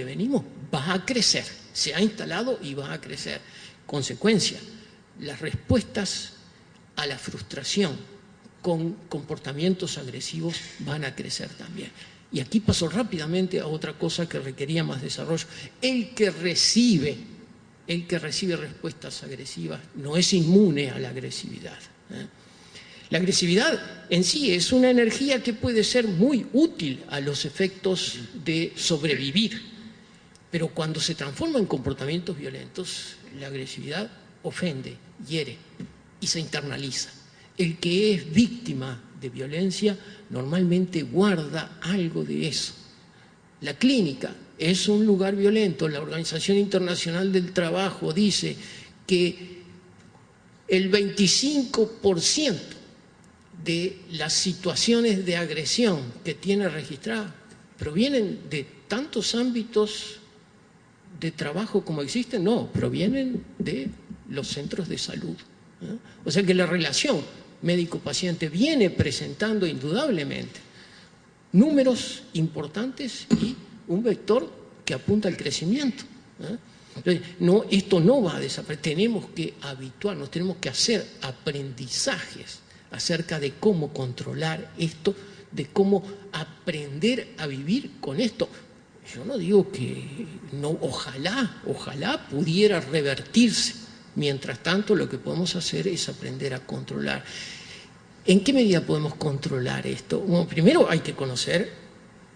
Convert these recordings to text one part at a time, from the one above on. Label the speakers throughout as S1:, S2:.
S1: que venimos va a crecer, se ha instalado y va a crecer. Consecuencia, las respuestas a la frustración con comportamientos agresivos van a crecer también. Y aquí paso rápidamente a otra cosa que requería más desarrollo. El que recibe respuestas agresivas no es inmune a la agresividad. La agresividad en sí es una energía que puede ser muy útil a los efectos de sobrevivir, pero cuando se transforma en comportamientos violentos, la agresividad ofende, hiere y se internaliza. El que es víctima de violencia normalmente guarda algo de eso. La clínica es un lugar violento. La Organización Internacional del dice que el 25% de las situaciones de agresión que tiene registradas provienen de tantos ámbitos de trabajo como existen, no, provienen de los centros de salud. O sea que la relación médico-paciente viene presentando indudablemente números importantes y un vector que apunta al crecimiento. Entonces, no, esto no va a desaparecer, tenemos que habituarnos, tenemos que hacer aprendizajes acerca de cómo controlar esto, de cómo aprender a vivir con esto. Yo no digo que no, ojalá pudiera revertirse. Mientras tanto, lo que podemos hacer es aprender a controlar. ¿En qué medida podemos controlar esto? Bueno, primero hay que conocer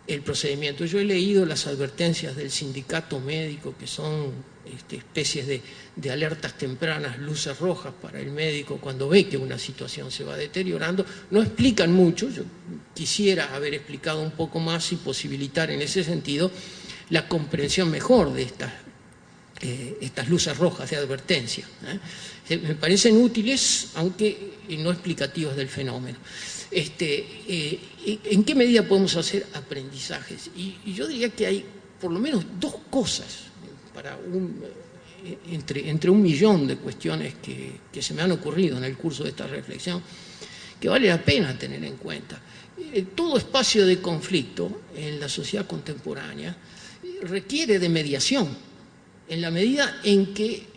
S1: el procedimiento. Yo he leído las advertencias del sindicato médico, que son especies de alertas tempranas, luces rojas para el médico cuando ve que una situación se va deteriorando. No explican mucho, yo quisiera haber explicado un poco más y posibilitar en ese sentido la comprensión mejor de estas luces rojas de advertencia. Me parecen útiles, aunque no explicativas del fenómeno. ¿En qué medida podemos hacer aprendizajes? Y yo diría que hay por lo menos dos cosas para entre un millón de cuestiones que se me han ocurrido en el curso de esta reflexión, que vale la pena tener en cuenta. Todo espacio de conflicto en la sociedad contemporánea requiere de mediación, en la medida en que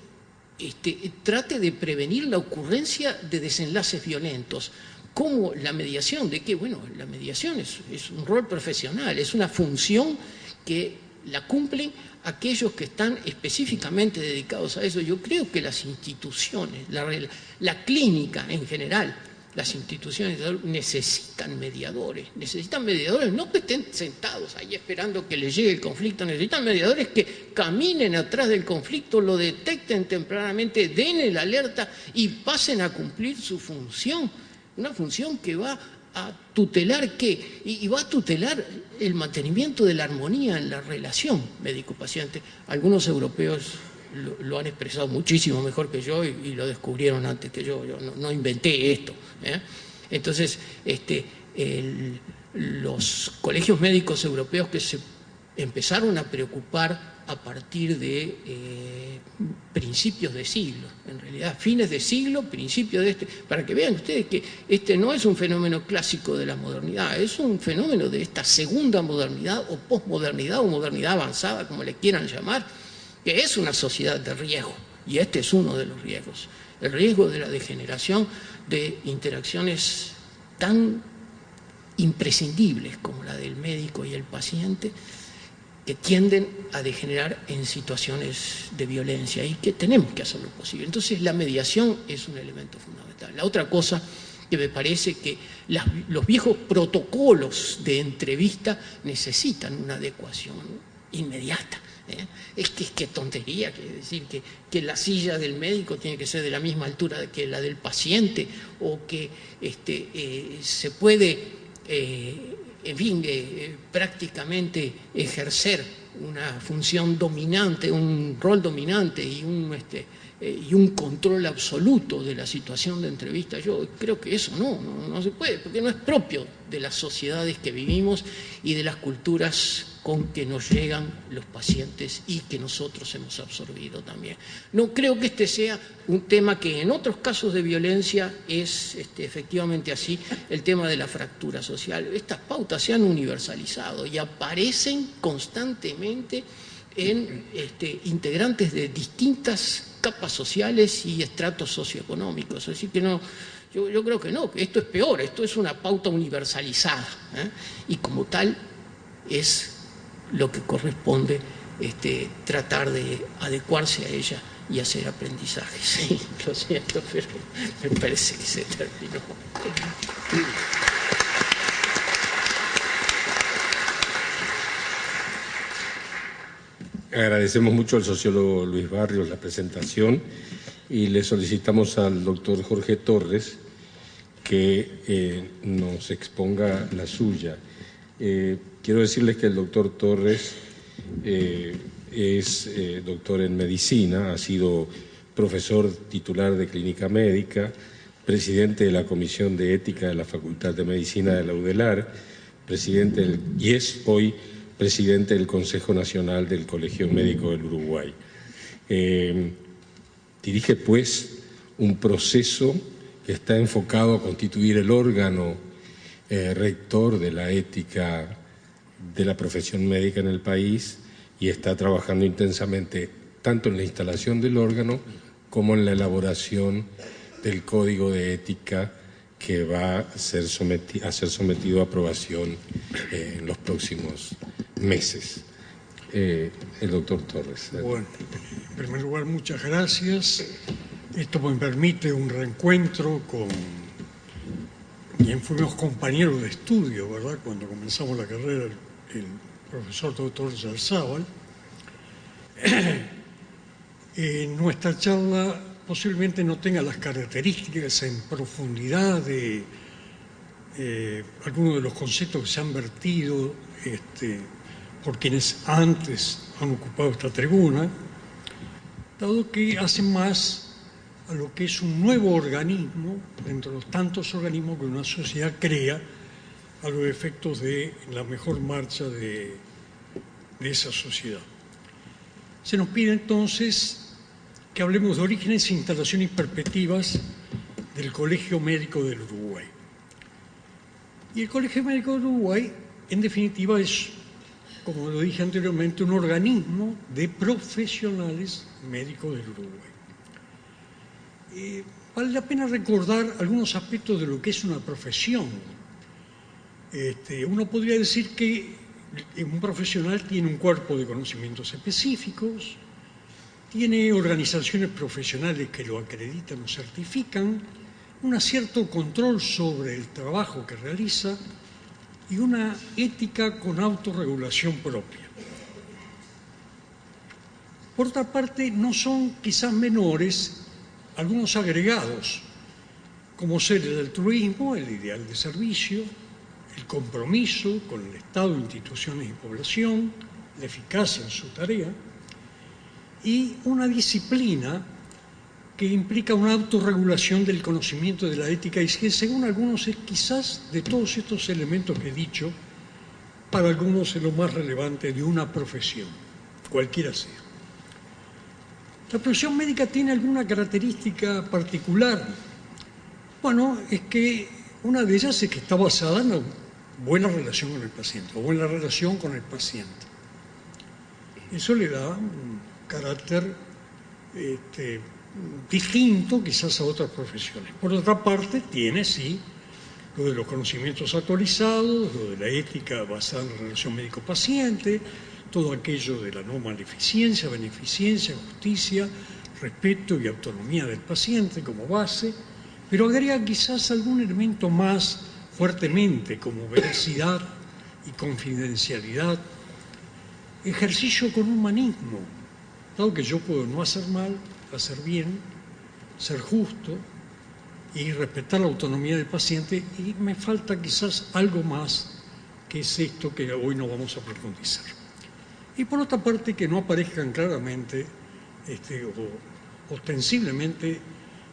S1: trate de prevenir la ocurrencia de desenlaces violentos. ¿Cómo la mediación? ¿De qué? Bueno, la mediación es un rol profesional, es una función que la cumplen aquellos que están específicamente dedicados a eso. Yo creo que las instituciones, la clínica en general, las instituciones necesitan mediadores no que estén sentados ahí esperando que les llegue el conflicto, necesitan mediadores que caminen atrás del conflicto, lo detecten tempranamente, den el alerta y pasen a cumplir su función, una función que va a tutelar ¿qué? Y va a tutelar el mantenimiento de la armonía en la relación médico-paciente. Algunos europeos lo han expresado muchísimo mejor que yo y lo descubrieron antes que yo no inventé esto. Entonces, los colegios médicos europeos que se empezaron a preocupar a partir de principios de siglo, en realidad fines de siglo, principios de para que vean ustedes que no es un fenómeno clásico de la modernidad, es un fenómeno de esta segunda modernidad o posmodernidad o modernidad avanzada, como le quieran llamar, que es una sociedad de riesgo, y este es uno de los riesgos, el riesgo de la degeneración de interacciones tan imprescindibles como la del médico y el paciente, que tienden a degenerar en situaciones de violencia y que tenemos que hacer lo posible. Entonces la mediación es un elemento fundamental. La otra cosa que me parece que los viejos protocolos de entrevista necesitan una adecuación inmediata. Es que tontería, que decir que la silla del médico tiene que ser de la misma altura que la del paciente, o que se puede, prácticamente ejercer una función dominante, un rol dominante y un control absoluto de la situación de entrevista. Yo creo que eso no se puede, porque no es propio de las sociedades que vivimos y de las culturas con que nos llegan los pacientes y que nosotros hemos absorbido también. No creo que este sea un tema que en otros casos de violencia es efectivamente así, el tema de la fractura social. Estas pautas se han universalizado y aparecen constantemente en integrantes de distintas capas sociales y estratos socioeconómicos. Es decir, que no, yo creo que no, que esto es peor, esto es una pauta universalizada, y como tal es lo que corresponde tratar de adecuarse a ella y hacer aprendizaje. Sí, lo siento, pero me parece que se terminó.
S2: Agradecemos mucho al sociólogo Luis Barrios la presentación y le solicitamos al doctor Jorge Torres que nos exponga la suya. Quiero decirles que el doctor Torres es doctor en medicina, ha sido profesor titular de clínica médica, presidente de la Comisión de Ética de la Facultad de Medicina de la UDELAR, y es hoy presidente del Consejo Nacional del Colegio Médico del Uruguay. Dirige, pues, un proceso que está enfocado a constituir el órgano rector de la ética de la profesión médica en el país y está trabajando intensamente tanto en la instalación del órgano como en la elaboración del código de ética que va a ser sometido a aprobación en los próximos meses. El doctor Torres.
S3: Bueno, en primer lugar, muchas gracias. Esto me permite un reencuentro con quien fuimos compañeros de estudio, ¿verdad?, cuando comenzamos la carrera, el profesor doctor Yarzábal. Nuestra charla posiblemente no tenga las características en profundidad de algunos de los conceptos que se han vertido por quienes antes han ocupado esta tribuna, dado que hacen más a lo que es un nuevo organismo, entre los tantos organismos que una sociedad crea a los efectos de la mejor marcha de esa sociedad. Se nos pide entonces que hablemos de orígenes, instalaciones y perspectivas del Colegio Médico del Uruguay. Y el Colegio Médico del Uruguay, en definitiva, es, como lo dije anteriormente, un organismo de profesionales médicos del Uruguay. Vale la pena recordar algunos aspectos de lo que es una profesión. Uno podría decir que un profesional tiene un cuerpo de conocimientos específicos, tiene organizaciones profesionales que lo acreditan o certifican, un cierto control sobre el trabajo que realiza y una ética con autorregulación propia. Por otra parte, no son quizás menores algunos agregados, como ser el altruismo, el ideal de servicio, el compromiso con el Estado, instituciones y población, la eficacia en su tarea, y una disciplina que implica una autorregulación del conocimiento de la ética y que, según algunos, es quizás de todos estos elementos que he dicho, para algunos es lo más relevante de una profesión, cualquiera sea. ¿La profesión médica tiene alguna característica particular? Bueno, es que una de ellas es que está basada en una buena relación con el paciente, o buena relación con el paciente. Eso le da un carácter distinto quizás a otras profesiones. Por otra parte, tiene, sí, lo de los conocimientos actualizados, lo de la ética basada en la relación médico-paciente, todo aquello de la no maleficencia, beneficencia, justicia, respeto y autonomía del paciente como base, pero agrega quizás algún elemento más fuertemente, como veracidad y confidencialidad, ejercicio con humanismo, dado que yo puedo no hacer mal, hacer bien, ser justo y respetar la autonomía del paciente, y me falta quizás algo más, que es esto que hoy no vamos a profundizar. Y por otra parte, que no aparezcan claramente o ostensiblemente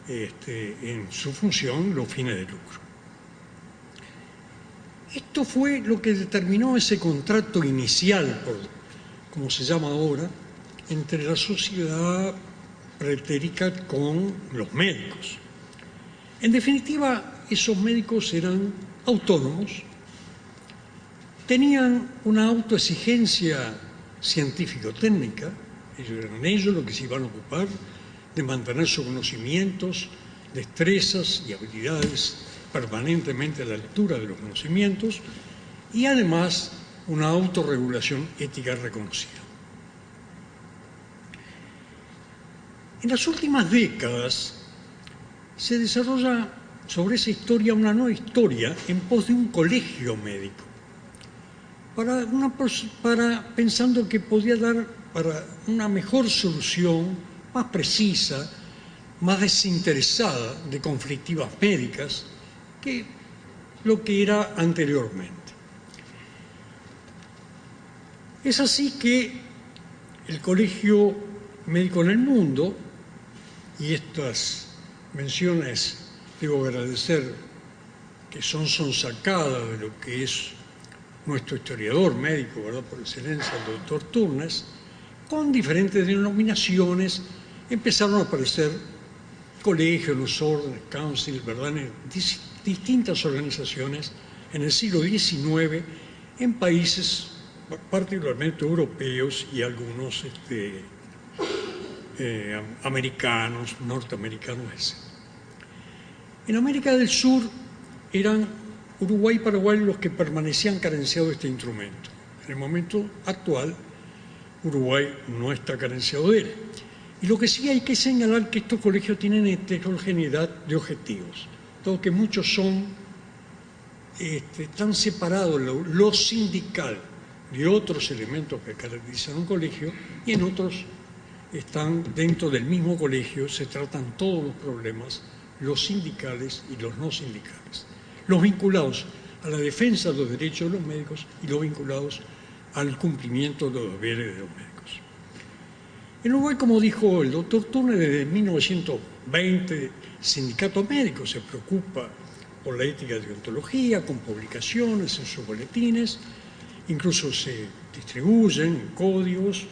S3: en su función los fines de lucro. Esto fue lo que determinó ese contrato inicial, como se llama ahora, entre la sociedad pretérica con los médicos. En definitiva, esos médicos eran autónomos, tenían una autoexigencia científico-técnica, eran ellos los que se iban a ocupar de mantener sus conocimientos, destrezas y habilidades permanentemente a la altura de los conocimientos, y además una autorregulación ética reconocida. En las últimas décadas se desarrolla sobre esa historia una nueva historia en pos de un colegio médico, pensando que podía dar para una mejor solución, más precisa, más desinteresada de conflictivas médicas que lo que era anteriormente. Es así que el Colegio Médico en el Mundo, y estas menciones debo agradecer que son sacadas de lo que es nuestro historiador médico, ¿verdad?, por excelencia, el doctor Turnes, con diferentes denominaciones empezaron a aparecer colegios, los órdenes, council, ¿verdad?, distintas organizaciones en el siglo XIX en países particularmente europeos y algunos americanos, norteamericanos, etc. En América del Sur eran Uruguay y Paraguay los que permanecían carenciados de este instrumento. En el momento actual, Uruguay no está carenciado de él. Y lo que sí hay que señalar que estos colegios tienen heterogeneidad de objetivos, dado que muchos están separados lo sindical de otros elementos que caracterizan un colegio, y en otros están dentro del mismo colegio, se tratan todos los problemas, los sindicales y los no sindicales, los vinculados a la defensa de los derechos de los médicos y los vinculados al cumplimiento de los deberes de los médicos. En Uruguay, como dijo el doctor Turner, desde 1920 el sindicato médico se preocupa por la ética de deontología, con publicaciones en sus boletines, incluso se distribuyen códigos,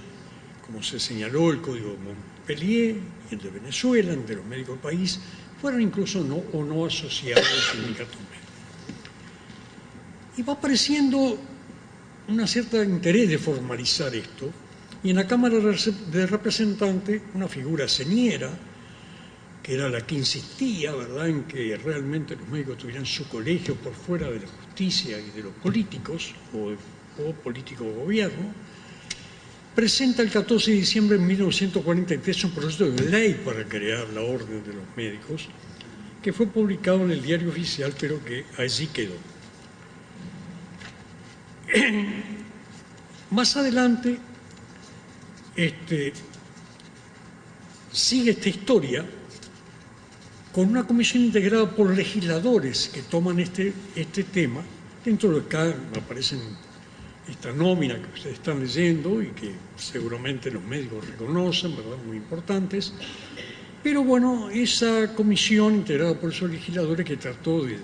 S3: como se señaló el Código de Montpellier y el de Venezuela, de los médicos del país, fueron incluso no asociados al sindicato médico. Y va apareciendo un cierto interés de formalizar esto, y en la Cámara de Representantes una figura señera, que era la que insistía, ¿verdad?, en que realmente los médicos tuvieran su colegio por fuera de la justicia y de los políticos o político gobierno, presenta el 14 de diciembre de 1943 un proyecto de ley para crear la Orden de los Médicos, que fue publicado en el Diario Oficial, pero que allí quedó. Más adelante sigue esta historia con una comisión integrada por legisladores que toman este tema, dentro de lo que acá aparecen esta nómina que ustedes están leyendo y que seguramente los médicos reconocen, ¿verdad?, muy importantes. Pero bueno, esa comisión integrada por esos legisladores que trató de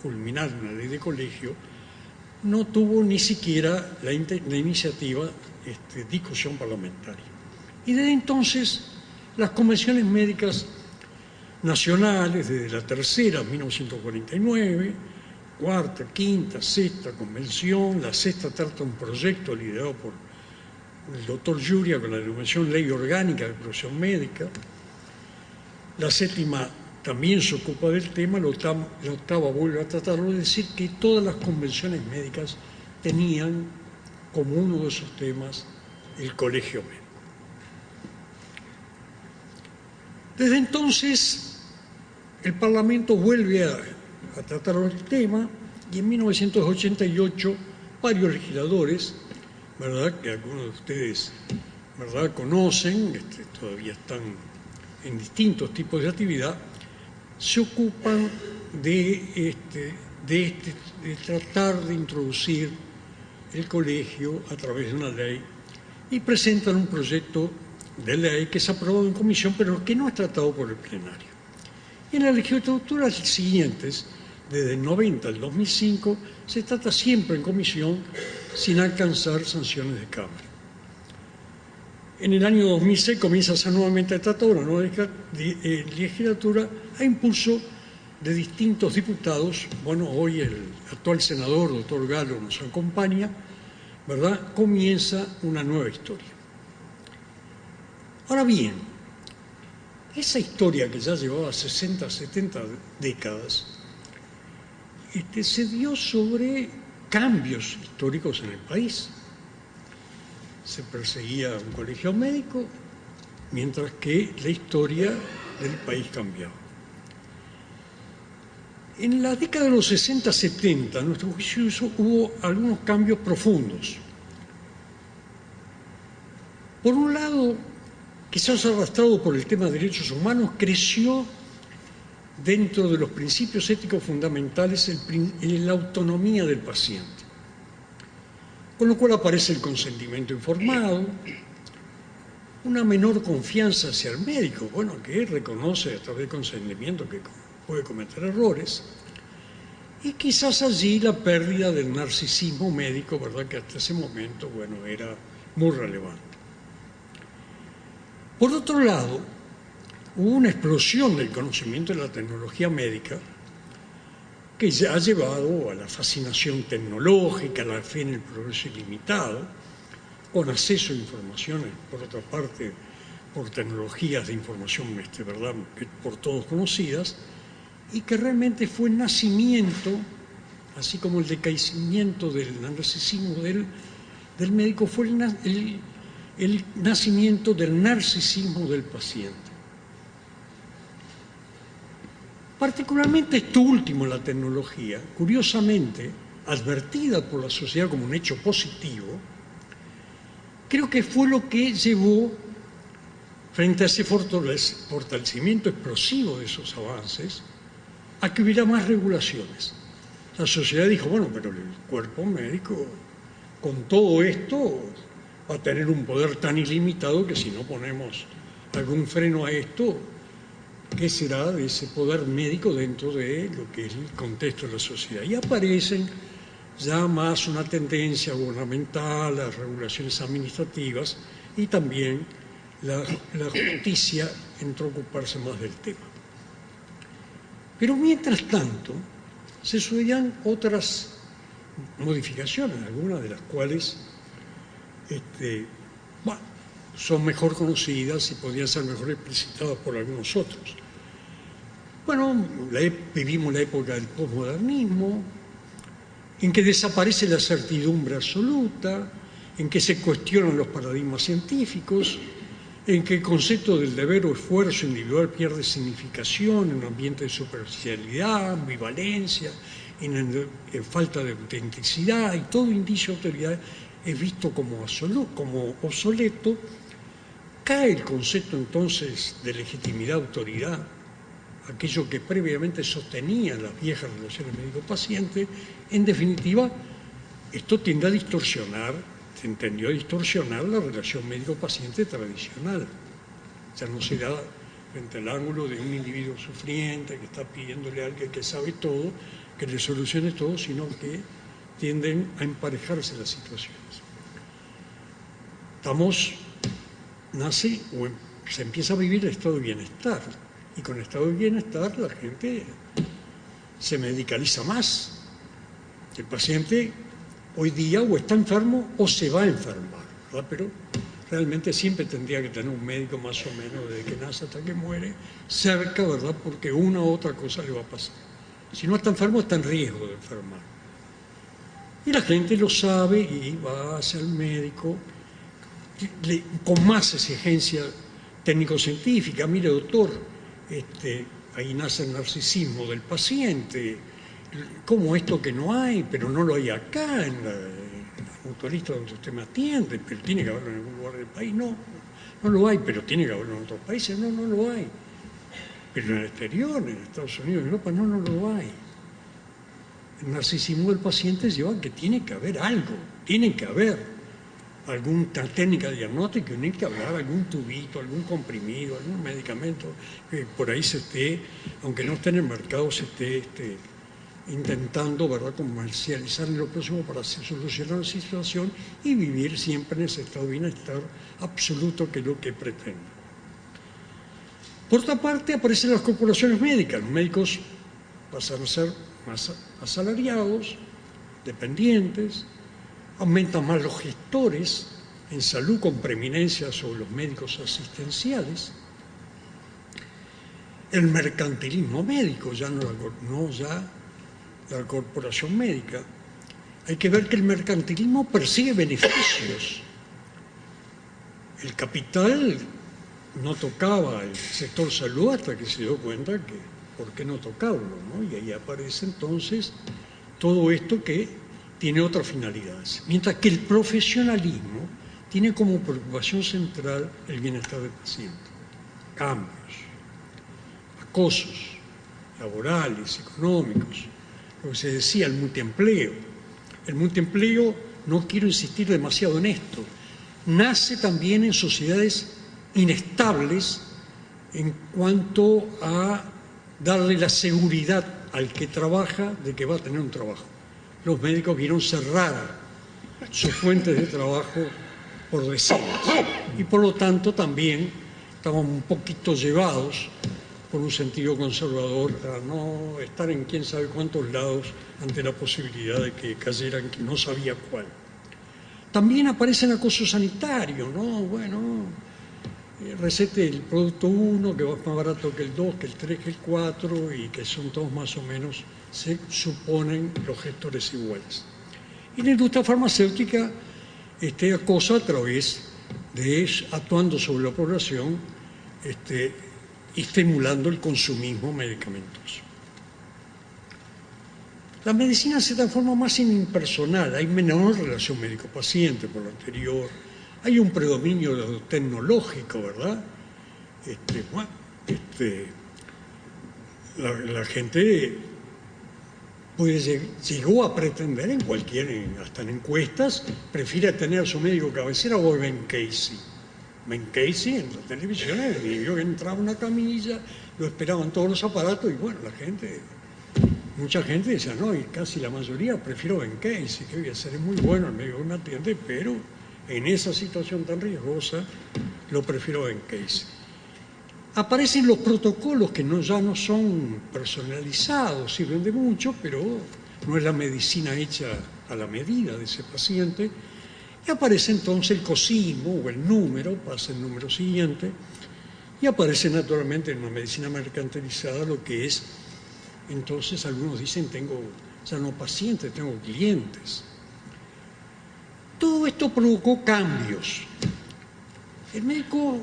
S3: culminar una ley de colegio no tuvo ni siquiera la iniciativa discusión parlamentaria. Y desde entonces las convenciones médicas nacionales, desde la tercera, 1949, cuarta, quinta, sexta convención, la sexta trata un proyecto liderado por el doctor Yuria con la denominación Ley Orgánica de Profesión Médica, la séptima también se ocupa del tema, la octava vuelve a tratarlo, es decir, que todas las convenciones médicas tenían como uno de esos temas el colegio médico. Desde entonces, el Parlamento vuelve a tratar el tema y en 1988 varios legisladores, ¿verdad?, que algunos de ustedes, ¿verdad?, conocen, todavía están en distintos tipos de actividad, se ocupan de tratar de introducir el colegio a través de una ley y presentan un proyecto de ley que es aprobado en comisión pero que no es tratado por el plenario. Y en las legislaturas siguientes desde el 90 al 2005, se trata siempre en comisión sin alcanzar sanciones de Cámara. En el año 2006 comienza a ser nuevamente tratado una nueva legislatura a impulso de distintos diputados. Bueno, hoy el actual senador, doctor Galo, nos acompaña, ¿verdad? Comienza una nueva historia. Ahora bien, esa historia que ya llevaba 60, 70 décadas, se dio sobre cambios históricos en el país. Se perseguía un colegio médico, mientras que la historia del país cambiaba. En la década de los 60-70, en nuestro juicio, hubo algunos cambios profundos. Por un lado, quizás arrastrado por el tema de derechos humanos, creció dentro de los principios éticos fundamentales la autonomía del paciente. Con lo cual aparece el consentimiento informado, una menor confianza hacia el médico, bueno, que reconoce a través del consentimiento que puede cometer errores, y quizás allí la pérdida del narcisismo médico, ¿verdad?, que hasta ese momento, bueno, era muy relevante. Por otro lado, hubo una explosión del conocimiento de la tecnología médica que ya ha llevado a la fascinación tecnológica, a la fe en el progreso ilimitado, con acceso a informaciones, por otra parte, por tecnologías de información, ¿verdad?, por todos conocidas, y que realmente fue el nacimiento, así como el decaimiento del narcisismo del médico, fue el nacimiento del narcisismo del paciente. Particularmente esto último, la tecnología, curiosamente, advertida por la sociedad como un hecho positivo, creo que fue lo que llevó, frente a ese fortalecimiento explosivo de esos avances, a que hubiera más regulaciones. La sociedad dijo, bueno, pero el cuerpo médico, con todo esto, va a tener un poder tan ilimitado que si no ponemos algún freno a esto, ¿qué será de ese poder médico dentro de lo que es el contexto de la sociedad? Y aparecen ya más una tendencia gubernamental, las regulaciones administrativas y también la justicia entró a ocuparse más del tema. Pero mientras tanto, se sucedían otras modificaciones, algunas de las cuales son mejor conocidas y podrían ser mejor explicitadas por algunos otros. Bueno, vivimos la época del posmodernismo, en que desaparece la certidumbre absoluta, en que se cuestionan los paradigmas científicos, en que el concepto del deber o esfuerzo individual pierde significación en un ambiente de superficialidad, ambivalencia, en falta de autenticidad, y todo indicio de autoridad es visto como obsoleto. Cae el concepto entonces de legitimidad-autoridad, aquello que previamente sostenían las viejas relaciones médico-paciente. En definitiva, esto tiende a distorsionar, se entendió a distorsionar la relación médico-paciente tradicional. Ya no se da frente al ángulo de un individuo sufriente que está pidiéndole a alguien que sabe todo, que le solucione todo, sino que tienden a emparejarse las situaciones. Se empieza a vivir el estado de bienestar, y con el estado de bienestar la gente se medicaliza más. El paciente hoy día o está enfermo o se va a enfermar, ¿verdad? Pero realmente siempre tendría que tener un médico más o menos desde que nace hasta que muere cerca, ¿verdad? Porque una u otra cosa le va a pasar. Si no está enfermo, está en riesgo de enfermar. Y la gente lo sabe y va hacia el médico con más exigencia técnico-científica. Mire, doctor, ahí nace el narcisismo del paciente. ¿Cómo esto que no hay? Pero no lo hay acá, en la mutualista donde usted me atiende, pero tiene que haberlo en algún lugar del país. No lo hay, pero tiene que haberlo en otros países. No lo hay. Pero en el exterior, en Estados Unidos, en Europa, no lo hay. El narcisismo del paciente lleva a que tiene que haber algo, tiene que haber alguna técnica diagnóstica, tiene que haber algún tubito, algún comprimido, algún medicamento que por ahí se esté, aunque no esté en el mercado, se esté intentando, ¿verdad?, comercializar en lo próximo para solucionar la situación y vivir siempre en ese estado de bienestar absoluto que es lo que pretende. Por otra parte, aparecen las corporaciones médicas. Los médicos pasan a ser más asalariados, dependientes, aumentan más los gestores en salud con preeminencia sobre los médicos asistenciales. El mercantilismo médico, ya la corporación médica. Hay que ver que el mercantilismo persigue beneficios. El capital no tocaba el sector salud hasta que se dio cuenta que por qué no tocarlo, ¿no? Y ahí aparece entonces todo esto que tiene otras finalidades. Mientras que el profesionalismo tiene como preocupación central el bienestar del paciente. Cambios, acosos laborales, económicos, lo que se decía, el multiempleo. El multiempleo, no quiero insistir demasiado en esto, nace también en sociedades inestables en cuanto a darle la seguridad al que trabaja de que va a tener un trabajo. Los médicos vieron cerrar sus fuentes de trabajo por décadas y por lo tanto también estaban un poquito llevados por un sentido conservador a no estar en quién sabe cuántos lados ante la posibilidad de que cayeran, que no sabía cuál. También aparece el acoso sanitario, ¿no? Bueno, recete el producto 1 que va más barato que el 2, que el 3, que el 4 y que son todos más o menos, se suponen los gestores iguales. Y la industria farmacéutica acosa a través de actuando sobre la población estimulando el consumismo medicamentoso. La medicina se transforma más en impersonal, hay menor relación médico-paciente por lo anterior, hay un predominio de lo tecnológico, ¿verdad? La gente llegó a pretender hasta en encuestas, prefiere tener a su médico cabecera o a Ben Casey. Ben Casey en la televisión vio que entraba una camilla, lo esperaban todos los aparatos y bueno, mucha gente decía, no, y casi la mayoría prefiero Ben Casey, que voy a ser muy bueno el médico que me atiende, pero en esa situación tan riesgosa lo prefiero Ben Casey. Aparecen los protocolos que ya no son personalizados, sirven de mucho, pero no es la medicina hecha a la medida de ese paciente. Y aparece entonces el cosismo o el número, pasa el número siguiente, y aparece naturalmente en una medicina mercantilizada lo que es, entonces algunos dicen, tengo ya no pacientes, tengo clientes. Todo esto provocó cambios. El médico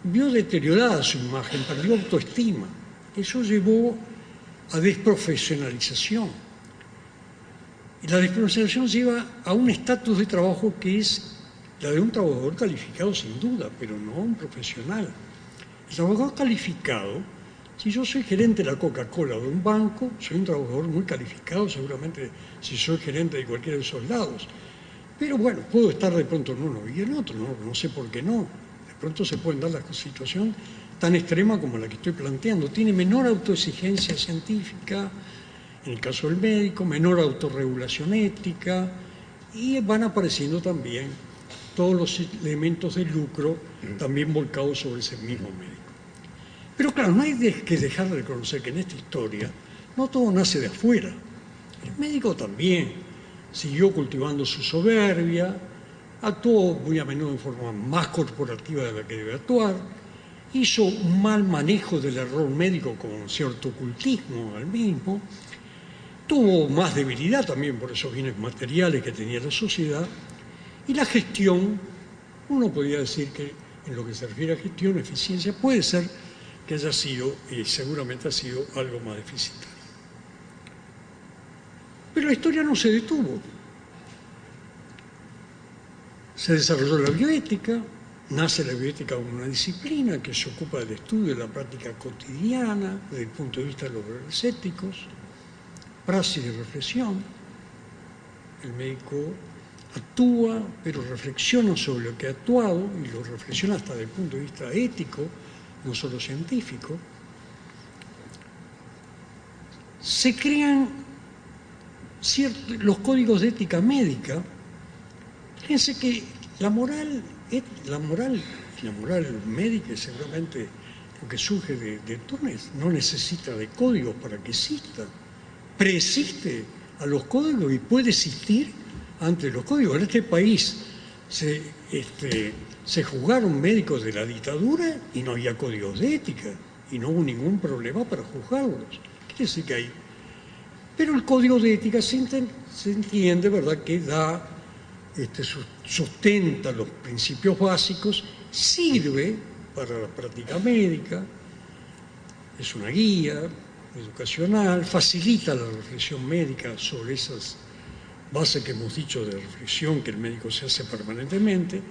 S3: vio deteriorada su imagen, perdió autoestima. Eso llevó a desprofesionalización. Y la desprofesionalización lleva a un estatus de trabajo que es la de un trabajador calificado sin duda, pero no un profesional. El trabajador calificado, si yo soy gerente de la Coca-Cola o de un banco, soy un trabajador muy calificado, seguramente si soy gerente de cualquiera de esos lados. Pero bueno, puedo estar de pronto en uno y en otro, no sé por qué no. De pronto se pueden dar la situación tan extrema como la que estoy planteando. Tiene menor autoexigencia científica, en el caso del médico, menor autorregulación ética, y van apareciendo también todos los elementos de lucro también volcados sobre ese mismo médico. Pero claro, no hay que dejar de reconocer que en esta historia no todo nace de afuera. El médico también siguió cultivando su soberbia, actuó muy a menudo en forma más corporativa de la que debe actuar, hizo un mal manejo del error médico con cierto ocultismo al mismo, tuvo más debilidad también por esos bienes materiales que tenía la sociedad, y la gestión, uno podría decir que en lo que se refiere a gestión, eficiencia, puede ser que haya sido, y seguramente ha sido, algo más deficitario. Pero la historia no se detuvo. Se desarrolló la bioética, nace la bioética como una disciplina que se ocupa del estudio de la práctica cotidiana desde el punto de vista de los valores éticos, praxis de reflexión. El médico actúa, pero reflexiona sobre lo que ha actuado y lo reflexiona hasta desde el punto de vista ético, no solo científico. Se crean los códigos de ética médica. Fíjense que la moral médica, y seguramente lo que surge de Túnez, no necesita de códigos para que exista. Preexiste a los códigos y puede existir ante los códigos. En este país se juzgaron médicos de la dictadura y no había códigos de ética y no hubo ningún problema para juzgarlos. Quiere decir que hay. Pero el código de ética se entiende, ¿verdad?, que da, sustenta los principios básicos, sirve para la práctica médica, es una guía educacional, facilita la reflexión médica sobre esas bases que hemos dicho de reflexión que el médico se hace permanentemente,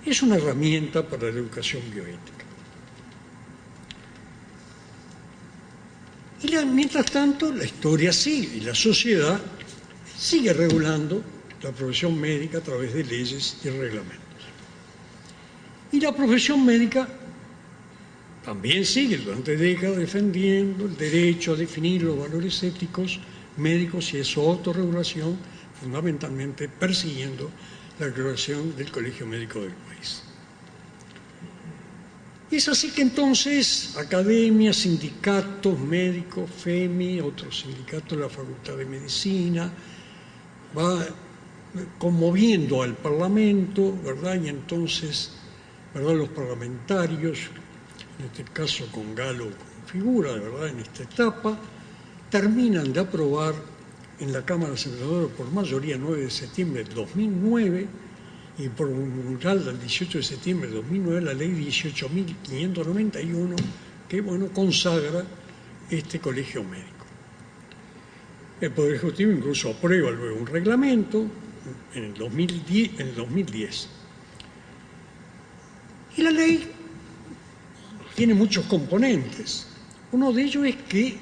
S3: es una herramienta para la educación bioética. Y mientras tanto, la historia sigue y la sociedad sigue regulando la profesión médica a través de leyes y reglamentos. Y la profesión médica también sigue durante décadas defendiendo el derecho a definir los valores éticos médicos y su autorregulación, fundamentalmente persiguiendo la regulación del Colegio Médico del país. Y es así que entonces academia, sindicatos médicos, FEMI, otros sindicatos de la Facultad de Medicina, va conmoviendo al Parlamento, ¿verdad? Y entonces, ¿verdad?, los parlamentarios, en este caso con Galo como figura, ¿verdad?, en esta etapa, terminan de aprobar en la Cámara de Senadores por mayoría 9 de septiembre de 2009 y por un mural del 18 de septiembre de 2009 la ley 18.591 que, bueno, consagra este colegio médico. El Poder Ejecutivo incluso aprueba luego un reglamento en el 2010. Y la ley tiene muchos componentes. Uno de ellos es que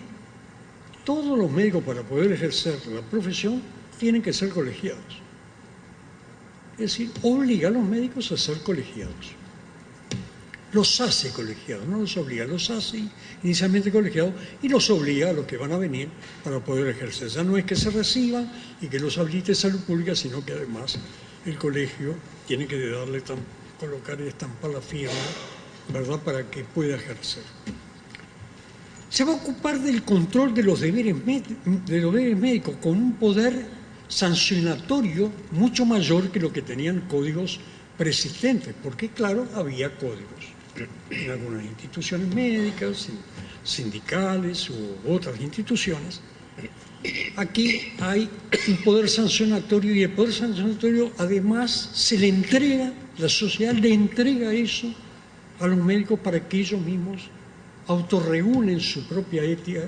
S3: todos los médicos, para poder ejercer la profesión, tienen que ser colegiados. Es decir, obliga a los médicos a ser colegiados. Los hace colegiados, no los obliga, los hace inicialmente colegiados y los obliga a los que van a venir para poder ejercer. Ya no es que se reciban y que los habilite salud pública, sino que además el colegio tiene que colocar y estampar la firma, ¿verdad?, para que pueda ejercer. Se va a ocupar del control de los deberes médicos con un poder sancionatorio mucho mayor que lo que tenían códigos preexistentes, porque claro, había códigos en algunas instituciones médicas, sindicales u otras instituciones. Aquí hay un poder sancionatorio y el poder sancionatorio además se le entrega, la sociedad le entrega eso a los médicos para que ellos mismos autorregulen su propia ética.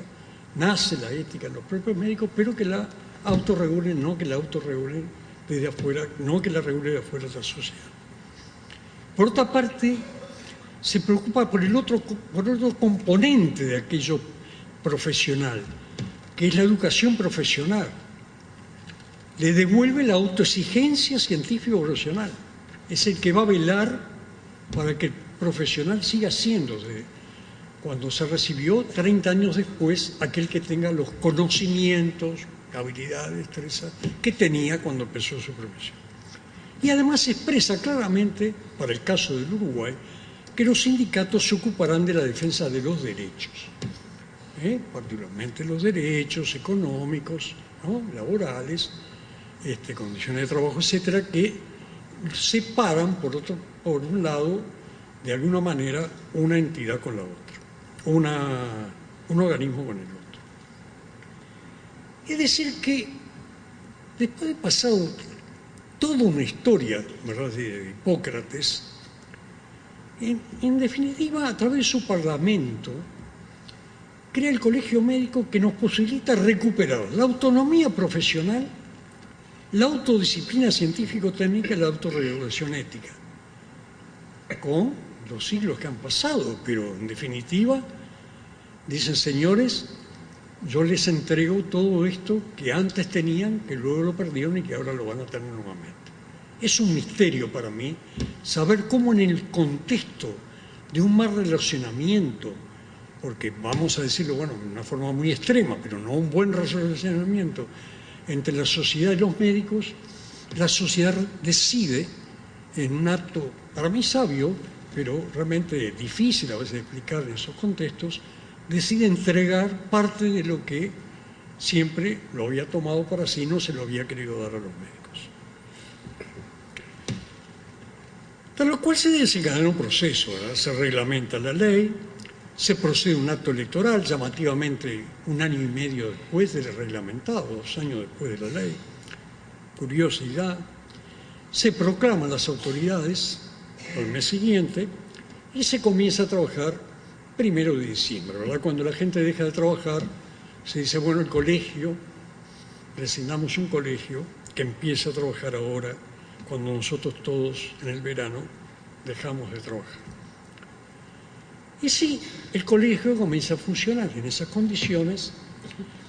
S3: Nace la ética en los propios médicos, pero que la autorregulen, no que la autorregulen desde afuera, no que la regule de afuera de la sociedad. Por otra parte, se preocupa por el otro componente de aquello profesional, que es la educación profesional. Le devuelve la autoexigencia científico-profesional. Es el que va a velar para que el profesional siga siendo, cuando se recibió, 30 años después, aquel que tenga los conocimientos, habilidades, destrezas que tenía cuando empezó su profesión. Y además se expresa claramente, para el caso del Uruguay, que los sindicatos se ocuparán de la defensa de los derechos, particularmente los derechos económicos, ¿no?, laborales, condiciones de trabajo, etcétera, que separan, por un lado, de alguna manera, una entidad con la otra, un organismo con el otro. Es decir que, después de pasado toda una historia, ¿verdad?, de Hipócrates, en definitiva, a través de su parlamento, crea el colegio médico que nos posibilita recuperar la autonomía profesional, la autodisciplina científico-técnica y la autorregulación ética, con los siglos que han pasado, pero en definitiva, dicen: señores, yo les entrego todo esto que antes tenían, que luego lo perdieron y que ahora lo van a tener nuevamente. Es un misterio para mí saber cómo en el contexto de un mal relacionamiento, porque vamos a decirlo, bueno, de una forma muy extrema, pero no un buen relacionamiento entre la sociedad y los médicos, la sociedad decide, en un acto para mí sabio, pero realmente difícil a veces de explicar en esos contextos, decide entregar parte de lo que siempre lo había tomado para sí, no se lo había querido dar a los médicos. Tras lo cual se desencadena un proceso, ¿verdad? Se reglamenta la ley, se procede a un acto electoral, llamativamente 1 año y medio después del reglamentado, 2 años después de la ley. Curiosidad. Se proclaman las autoridades al mes siguiente y se comienza a trabajar 1 de diciembre, ¿verdad? Cuando la gente deja de trabajar, se dice, bueno, el colegio, designamos un colegio que empieza a trabajar ahora, cuando nosotros todos en el verano dejamos de trabajar. Y sí, el colegio comienza a funcionar en esas condiciones,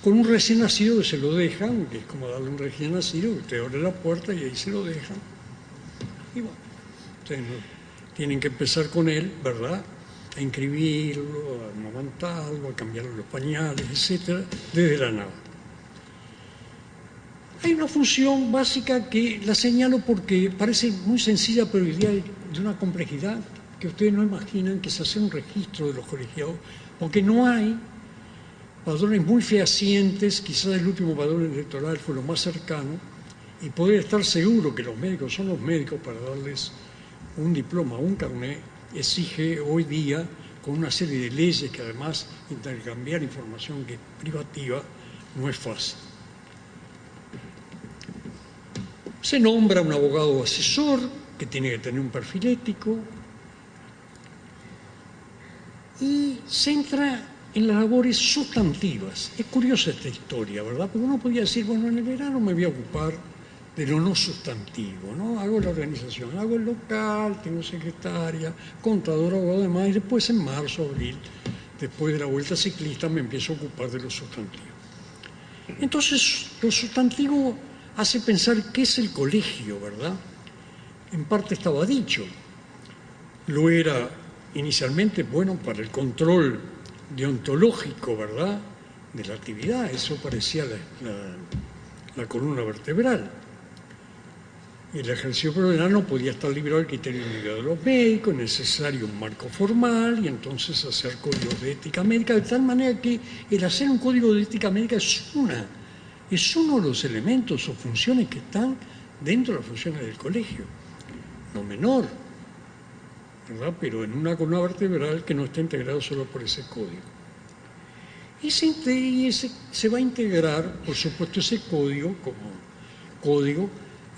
S3: con un recién nacido que se lo dejan, que es como darle un recién nacido, que usted abre la puerta y ahí se lo dejan. Y bueno, ustedes tienen que empezar con él, ¿verdad?, a inscribirlo, a amamantarlo, a cambiarle los pañales, etcétera, desde la nada. Hay una función básica que la señalo porque parece muy sencilla, pero hoy día de una complejidad que ustedes no imaginan, que es hacer un registro de los colegiados, porque no hay padrones muy fehacientes, quizás el último padrón electoral fue lo más cercano, y poder estar seguro que los médicos son los médicos para darles un diploma, un carnet, exige hoy día, con una serie de leyes que además intercambiar información que es privativa no es fácil. Se nombra un abogado asesor que tiene que tener un perfil ético y se entra en las labores sustantivas. Es curiosa esta historia, ¿verdad? Porque uno podía decir, bueno, en el verano me voy a ocupar de lo no sustantivo, ¿no? Hago la organización, hago el local, tengo secretaria, contador, abogado, demás, y después en marzo, abril, después de la vuelta ciclista, me empiezo a ocupar de lo sustantivo. Entonces, lo sustantivo hace pensar qué es el colegio, ¿verdad? En parte estaba dicho. Lo era inicialmente, bueno, para el control deontológico, ¿verdad?, de la actividad. Eso parecía la columna vertebral. El ejercicio profesional no podía estar librado del criterio individual de los médicos, es necesario un marco formal y entonces hacer códigos de ética médica, de tal manera que el hacer un código de ética médica es uno de los elementos o funciones que están dentro de las funciones del colegio, no menor, ¿verdad?, pero en una columna vertebral que no está integrado solo por ese código. Y se va a integrar, por supuesto, ese código como código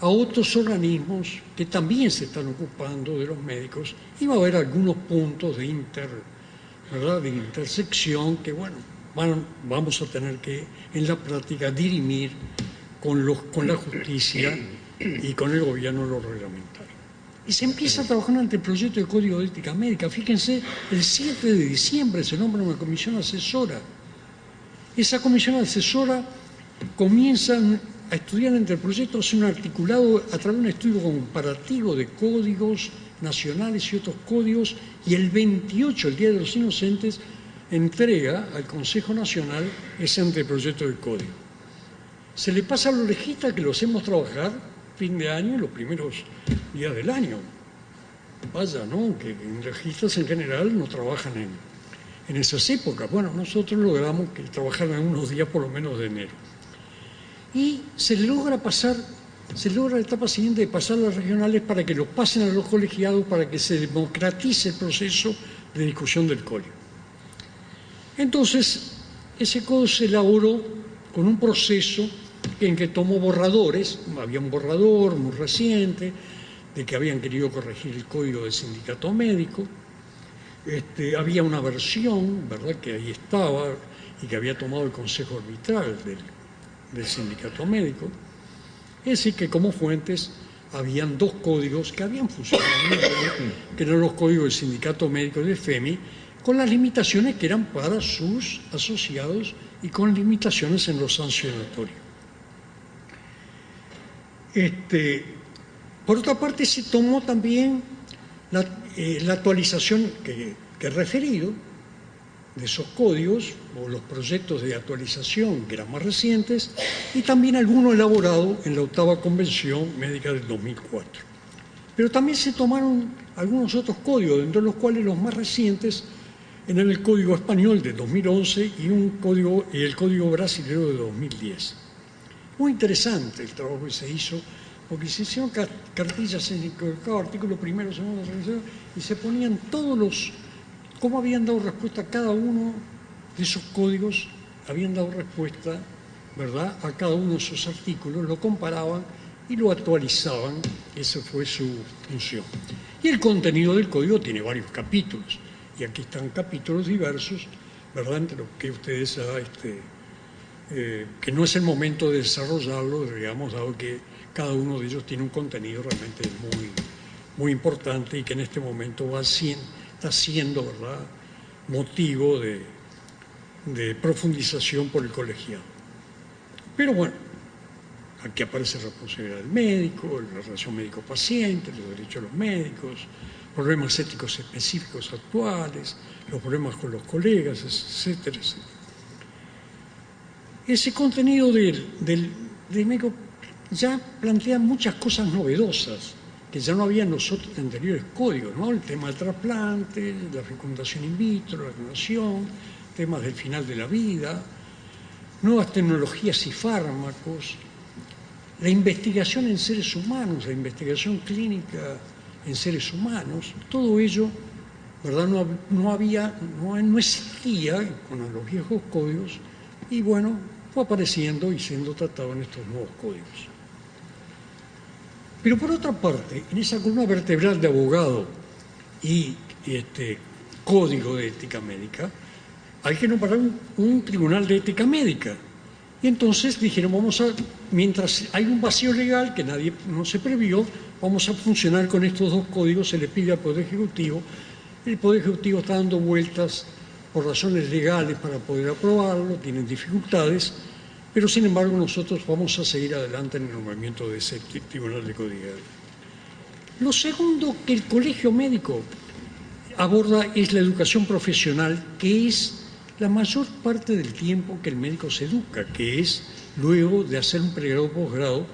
S3: a otros organismos que también se están ocupando de los médicos, y va a haber algunos puntos de intersección que, bueno, vamos a tener que en la práctica dirimir con la justicia y con el gobierno lo reglamentario. Y se empieza a trabajar ante el proyecto de Código de Ética Médica. Fíjense, el 7 de diciembre se nombra una comisión asesora. Esa comisión asesora comienza a estudiar entre el proyecto, hace un articulado a través de un estudio comparativo de códigos nacionales y otros códigos, y el 28, el Día de los Inocentes, entrega al Consejo Nacional ese anteproyecto del código. Se le pasa a los legistas que lo hacemos trabajar fin de año y los primeros días del año. Vaya, ¿no?, que legistas en general no trabajan en esas épocas. Bueno, nosotros logramos que trabajaran algunos días por lo menos de enero. Y se logra la etapa siguiente de pasar a las regionales para que los pasen a los colegiados, para que se democratice el proceso de discusión del código. Entonces, ese código se elaboró con un proceso en que tomó borradores. Había un borrador muy reciente de que habían querido corregir el código del sindicato médico. Había una versión, ¿verdad?, que ahí estaba y que había tomado el Consejo Arbitral del sindicato médico. Es decir, que como fuentes habían 2 códigos que habían funcionado muy bien, que eran los códigos del sindicato médico y del FEMI, con las limitaciones que eran para sus asociados y con limitaciones en lo sancionatorio. Por otra parte, se tomó también la actualización que he referido de esos códigos, o los proyectos de actualización que eran más recientes, y también alguno elaborado en la 8ª Convención Médica del 2004. Pero también se tomaron algunos otros códigos, dentro de los cuales los más recientes eran el Código Español de 2011 y el Código Brasilero de 2010. Muy interesante el trabajo que se hizo, porque se hicieron cartillas en cada artículo primero, segundo, tercero, y se ponían todos los, cómo habían dado respuesta a cada uno de esos códigos, habían dado respuesta, ¿verdad?, a cada uno de esos artículos, lo comparaban y lo actualizaban. Esa fue su función. Y el contenido del código tiene varios capítulos, y aquí están capítulos diversos, ¿verdad?, entre los que ustedes que no es el momento de desarrollarlo, digamos, dado que cada uno de ellos tiene un contenido realmente muy, muy importante y que en este momento está siendo, ¿verdad?, motivo de profundización por el colegiado. Pero bueno, aquí aparece la responsabilidad del médico, la relación médico-paciente, los derechos de los médicos, problemas éticos específicos actuales, los problemas con los colegas, etcétera, etcétera. Ese contenido del médico ya plantea muchas cosas novedosas que ya no había en los otros anteriores códigos, ¿no? El tema del trasplante, la fecundación in vitro, la donación, temas del final de la vida, nuevas tecnologías y fármacos, la investigación en seres humanos, la investigación clínica en seres humanos, todo ello, ¿verdad?, no existía con los viejos códigos, y bueno, fue apareciendo y siendo tratado en estos nuevos códigos. Pero por otra parte, en esa columna vertebral de abogado y código de ética médica, hay que nombrar un tribunal de ética médica. Y entonces dijeron, mientras hay un vacío legal que no se previó, vamos a funcionar con estos dos códigos, se le pide al Poder Ejecutivo. El Poder Ejecutivo está dando vueltas por razones legales para poder aprobarlo, tienen dificultades, pero sin embargo nosotros vamos a seguir adelante en el nombramiento de ese tribunal de codicidad. Lo segundo que el colegio médico aborda es la educación profesional, que es la mayor parte del tiempo que el médico se educa, que es luego de hacer un pregrado o posgrado,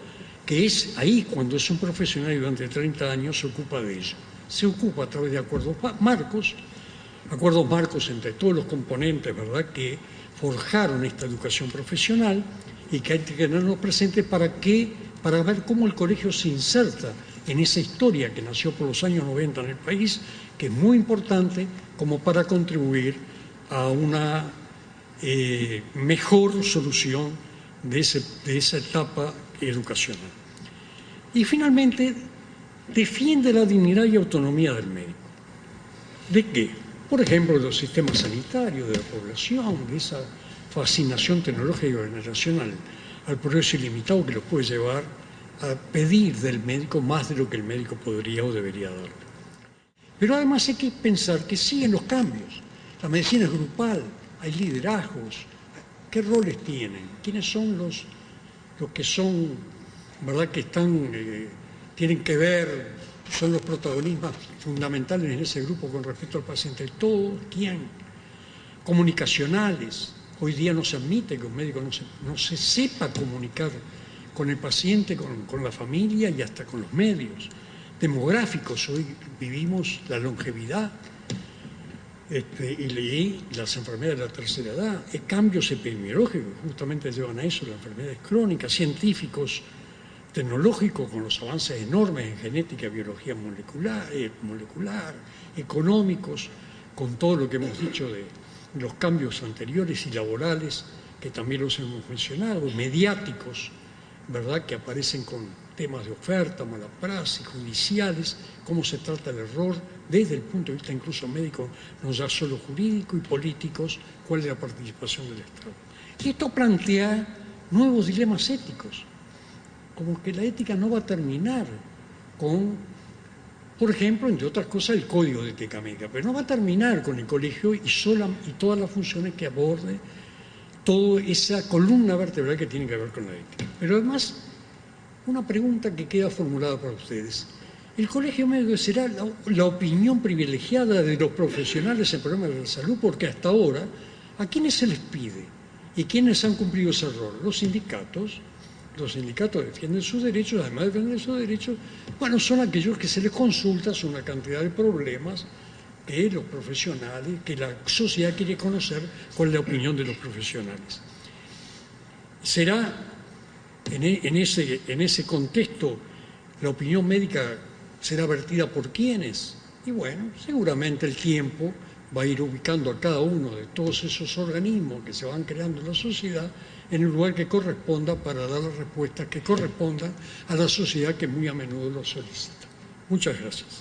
S3: que es ahí cuando es un profesional y durante 30 años se ocupa de ello. Se ocupa a través de acuerdos marcos entre todos los componentes, ¿verdad?, que forjaron esta educación profesional y que hay que tenerlos presentes para ver cómo el colegio se inserta en esa historia que nació por los años 90 en el país, que es muy importante como para contribuir a una mejor solución de esa etapa educacional. Y finalmente, defiende la dignidad y autonomía del médico. ¿De qué? Por ejemplo, de los sistemas sanitarios, de la población, de esa fascinación tecnológica y organizacional al progreso ilimitado que los puede llevar a pedir del médico más de lo que el médico podría o debería dar. Pero además hay que pensar que siguen los cambios. La medicina es grupal, hay liderazgos. ¿Qué roles tienen? ¿Quiénes son los que son, verdad, que tienen que ver, son los protagonistas fundamentales en ese grupo con respecto al paciente? ¿Todo? ¿Quién? Comunicacionales. Hoy día no se admite que un médico no se sepa comunicar con el paciente, con la familia y hasta con los medios. Demográficos, hoy vivimos la longevidad y las enfermedades de la tercera edad, cambios epidemiológicos justamente llevan a eso, las enfermedades crónicas, científicos, tecnológicos con los avances enormes en genética, biología molecular, económicos, con todo lo que hemos dicho de los cambios anteriores y laborales, que también los hemos mencionado, mediáticos, ¿verdad?, que aparecen con temas de oferta, mala praxis, judiciales, cómo se trata el error desde el punto de vista incluso médico, no ya solo jurídico y políticos, cuál es la participación del Estado. Y esto plantea nuevos dilemas éticos, como que la ética no va a terminar con, por ejemplo, entre otras cosas, el Código de Ética Médica, pero no va a terminar con el colegio y todas las funciones que aborde, toda esa columna vertebral que tiene que ver con la ética. Pero además, una pregunta que queda formulada para ustedes. El colegio médico será la opinión privilegiada de los profesionales en problemas de la salud, porque hasta ahora, ¿a quiénes se les pide? ¿Y quiénes han cumplido ese rol? Los sindicatos. Los sindicatos defienden sus derechos, además de defender sus derechos, bueno, son aquellos que se les consulta sobre una cantidad de problemas que los profesionales, que la sociedad quiere conocer con la opinión de los profesionales. ¿Será en ese contexto la opinión médica será vertida por quiénes? Y bueno, seguramente el tiempo va a ir ubicando a cada uno de todos esos organismos que se van creando en la sociedad en el lugar que corresponda para dar las respuestas que correspondan a la sociedad que muy a menudo lo solicita. Muchas gracias.